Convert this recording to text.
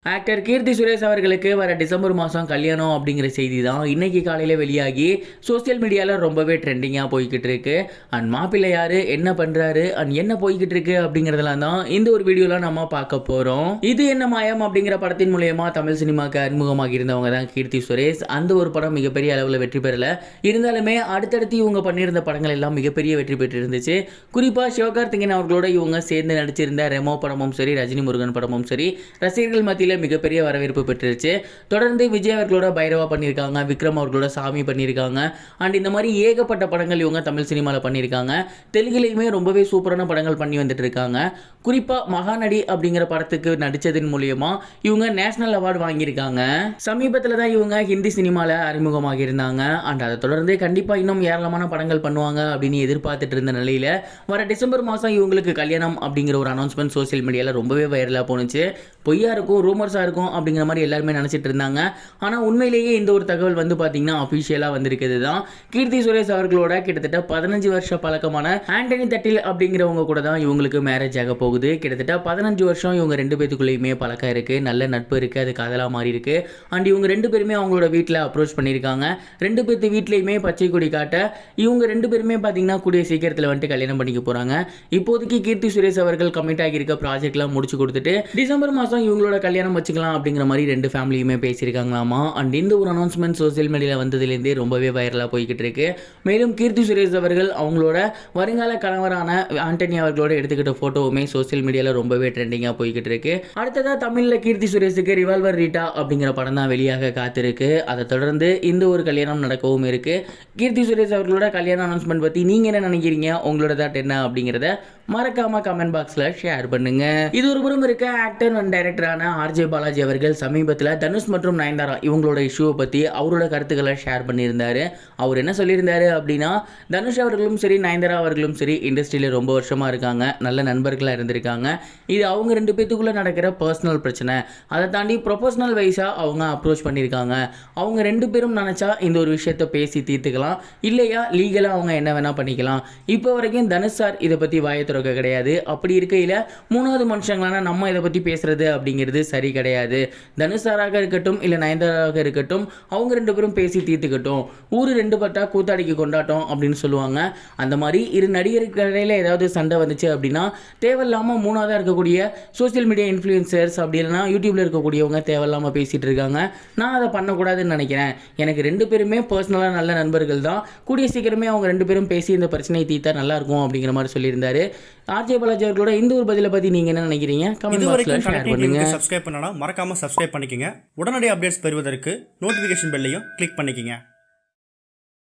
Actor Keerthy Suresh அவர்களுக்கு வர December மாதம் கல்யாணம் அப்படிங்கிற செய்தி தான் இன்னைக்கு காலையில் வெளியாகி சோசியல் மீடியாவில் ரொம்பவே ட்ரெண்டிங்காக போய்கிட்டு இருக்கு. அண்ட் மாப்பிள்ளை யாரு, என்ன பண்ணுறாரு, அண்ட் என்ன போய்கிட்டு இருக்கு அப்படிங்கிறதெல்லாம் தான் இந்த ஒரு வீடியோவில் நம்ம பார்க்க போகிறோம். இது என்ன மாயம் அப்படிங்கிற படத்தின் மூலயமா தமிழ் சினிமாவுக்கு அறிமுகமாக இருந்தவங்க தான் கீர்த்தி சுரேஷ். அந்த ஒரு படம் மிகப்பெரிய அளவில் வெற்றி பெறல, இருந்தாலுமே அடுத்தடுத்து இவங்க பண்ணியிருந்த படங்கள் எல்லாம் மிகப்பெரிய வெற்றி பெற்று இருந்துச்சு. குறிப்பாக சிவகார்த்திகேயன் அவர்களோட இவங்க சேர்ந்து நடிச்சிருந்த ரெமோ படமும் சரி, ரஜினி முருகன் படமும் சரி, ரசிகர்கள் மத்தியில் மிகப்பெரிய வரவேற்பு பெற்றுருச்சு. தொடர்ந்து விஜய் அவர்களோட பைரவா பண்ணியிருக்காங்க, விக்ரம் அவர்களோட சாமி பண்ணியிருக்காங்க. அண்ட் இந்த மாதிரி ஏகப்பட்ட படங்கள் இவங்க தமிழ் சினிமாவில் பண்ணியிருக்காங்க. தெலுங்குலையுமே ரொம்பவே சூப்பரான படங்கள் பண்ணி வந்துட்டு இருக்காங்க. குறிப்பாக மகாநடி அப்படிங்கிற படத்துக்கு நடித்ததன் மூலியமா இவங்க நேஷனல் அவார்டு வாங்கியிருக்காங்க. சமீபத்தில் தான் இவங்க ஹிந்தி சினிமாவில் அறிமுகமாக இருந்தாங்க. அண்ட் அதை தொடர்ந்து கண்டிப்பாக இன்னும் ஏராளமான படங்கள் பண்ணுவாங்க அப்படின்னு எதிர்பார்த்துட்டு இருந்த நிலையில் வர டிசம்பர் மாதம் இவங்களுக்கு கல்யாணம் அப்படிங்கிற ஒரு அனௌன்ஸ்மெண்ட் சோசியல் மீடியாவில் ரொம்பவே வைரலாக போணுச்சு. பொய்யா இருக்கும், ரூமர்ஸாக இருக்கும் அப்படிங்கிற மாதிரி எல்லாருமே நினச்சிட்டு இருந்தாங்க. ஆனால் உண்மையிலேயே இந்த ஒரு தகவல் வந்து பார்த்தீங்கன்னா அஃபிஷியலாக வந்திருக்கிறது தான். கீர்த்தி சுரேஷ் அவர்களோட கிட்டத்தட்ட 15 வருஷ பழக்கமான ஆண்டனி தட்டில் அப்படிங்கிறவங்க கூட தான் இவங்களுக்கு மேரேஜ் ஆக போகுது. கிட்டத்தட்ட 15 வருஷம் இவங்க ரெண்டு பேத்துக்குள்ளேயுமே பழக்கம் இருக்குது, நல்ல நட்பு இருக்குது, அது காதலாக மாறி இருக்கு. அண்ட் இவங்க ரெண்டு பேருமே அவங்களோட வீட்டில் அப்ரோச் பண்ணியிருக்காங்க. ரெண்டு பேர்த்து வீட்லேயுமே பச்சை கொடி காட்ட இவங்க ரெண்டு பேருமே பார்த்தீங்கன்னா கூடிய சீக்கிரத்தில் வந்துட்டு கல்யாணம் பண்ணிக்க போகிறாங்க. இப்போதைக்கு கீர்த்தி சுரேஷ் அவர்கள் கமிட் ஆகியிருக்க ப்ராஜெக்ட்லாம் முடிச்சு கொடுத்துட்டு டிசம்பர் மாதம் இவங்களோட கல்யாணம் வச்சுக்கலாம் அப்படிங்கிற மாதிரி ரெண்டு ஃபேமிலியுமே பேசியிருக்காங்களாமா. அண்ட் இந்த ஒரு அனௌன்ஸ்மெண்ட் சோசியல் மீடியாவில் வந்ததுலேருந்தே ரொம்பவே வைரலாக போய்கிட்டு இருக்கு. மேலும் கீர்த்தி சுரேஷ் அவர்கள் அவங்களோட வருங்கால கணவரான ஆண்டனி அவர்களோட எடுத்துக்கிட்ட ஃபோட்டோவுமே சோசியல் மீடியாவில் ரொம்பவே ட்ரெண்டிங்காக போய்கிட்டு இருக்கு. அடுத்ததாக தமிழில் கீர்த்தி சுரேஷுக்கு ரிவால்வர் ரீட்டா அப்படிங்கிற படம் தான் வெளியாக காத்திருக்கு. அதை தொடர்ந்து இந்த ஒரு கல்யாணம் நடக்கவும் இருக்கு. கீர்த்தி சுரேஷ் அவர்களோட கல்யாண அனௌன்ஸ்மெண்ட் பற்றி நீங்கள் என்ன நினைக்கிறீங்க, உங்களோட தாட் என்ன அப்படிங்கிறத மறக்காம கமெண்ட் பாக்ஸில் ஷேர் பண்ணுங்க. இது ஒரு புறம் இருக்க ஆக்டர் அண்ட் டைரக்டரான ஆர்ஜே பாலாஜி அவர்கள் சமீபத்தில் தனுஷ் மற்றும் நயன்தாரா இவங்களோட இஷ்யூவை பற்றி அவரோட கருத்துக்களை ஷேர் பண்ணியிருந்தாரு. அவர் என்ன சொல்லியிருந்தாரு அப்படின்னா, தனுஷ் அவர்களும் சரி, நயன்தாரா அவர்களும் சரி இண்டஸ்ட்ரியில் ரொம்ப வருஷமாக இருக்காங்க, நல்ல நண்பர்களாக இருந்திருக்காங்க. இது அவங்க ரெண்டு பேத்துக்குள்ளே நடக்கிற பர்சனல் பிரச்சனை. அதை தாண்டி ப்ரொஃபஷனல் வைஸாக அவங்க அப்ரோச் பண்ணியிருக்காங்க. அவங்க ரெண்டு பேரும் நினச்சா இந்த ஒரு விஷயத்தை பேசி தீர்த்துக்கலாம், இல்லையா லீகலாக அவங்க என்ன வேணால் பண்ணிக்கலாம். இப்போ வரைக்கும் தனுஷ் சார் இதை பற்றி வாயத்துறக்க கிடையாது. அப்படி இருக்கையில் மூணாவது மனுஷங்களான நம்ம இதை பற்றி பேசுறது அப்படிங்கிறது சரி கிடையாது. தனுஷாராக இருக்கட்டும் இல்லை நயன்தாராக இருக்கட்டும், அவங்க ரெண்டு பேரும் பேசி தீர்த்துக்கட்டும். ஊர் ரெண்டு பட்டா கூத்தாடிக்கு கொண்டாட்டம் அப்படின்னு சொல்லுவாங்க. அந்த மாதிரி இரு நடிகருக்கு இடையில ஏதாவது சண்டை வந்துச்சு அப்படின்னா தேவையில்லாமல் மூணாவதாக இருக்கக்கூடிய சோசியல் மீடியா இன்ஃப்ளூயன்சர்ஸ் அப்படி இல்லைனா யூடியூப்ல இருக்கக்கூடியவங்க தேவையில்லாமல் பேசிட்டு இருக்காங்க. நான் அதை பண்ணக்கூடாதுன்னு நினைக்கிறேன். எனக்கு ரெண்டு பேருமே பர்சனலாக நல்ல நண்பர்கள் தான். கூடிய சீக்கிரமே அவங்க ரெண்டு பேரும் பேசி இந்த பிரச்சனையை தீர்த்தா நல்லா இருக்கும் அப்படிங்கிற மாதிரி சொல்லியிருந்தாரு. ஆர்ஜே பாலாஜி அவர்களோட இந்த ஒரு பதிலை பற்றி நீங்கள் என்ன நினைக்கிறீங்க? கமெண்ட் பாக்ஸ்ல ஷேர் பண்ணுங்க. சப்ஸ்கிரைப் பண்ணனா மறக்காம சப்ஸ்கிரைப் பண்ணிக்கங்க. உடனடி அப்டேட்ஸ் பெறுவதற்கு நோட்டிஃபிகேஷன் பெல்லையும் கிளிக் பண்ணிக்கங்க.